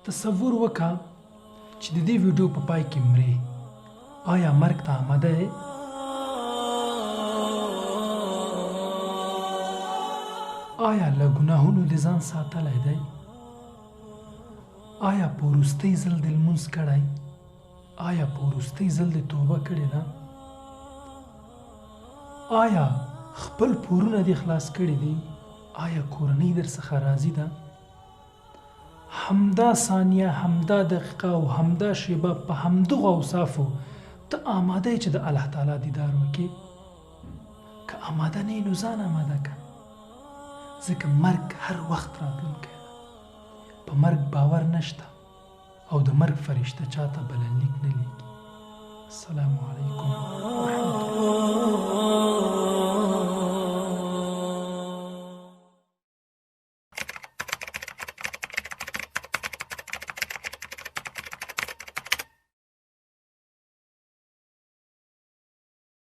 تصور وکړه چې د دې ویډیو په پای کې مرې. آیا مرګ ته آماده یې؟ آیا له ګناهونو دې ځان ساتلی دی؟ آیا په وروستۍ ځل دې لمونځ کړی؟ آیا په وروستۍ ځل دې توبه کړې ده؟ آیا خپل پورونه دې خلاص کړي دي؟ آیا کورنۍ در څخه راضي ده؟ همدا ثانیه، همدا دقیقه او همدا شیبه په همدغو اوصافو ته آماده یې چې د الله تعالی دیدار وکړې؟ که آماده نه یې نو ځان آماده کړه، ځکه مرګ هر وخت راتلونکی ده. په مرګ باور نشته او د مرګ فرشته چاته بلنلیک نه لیکي. السلام علیکم ورحمة الله.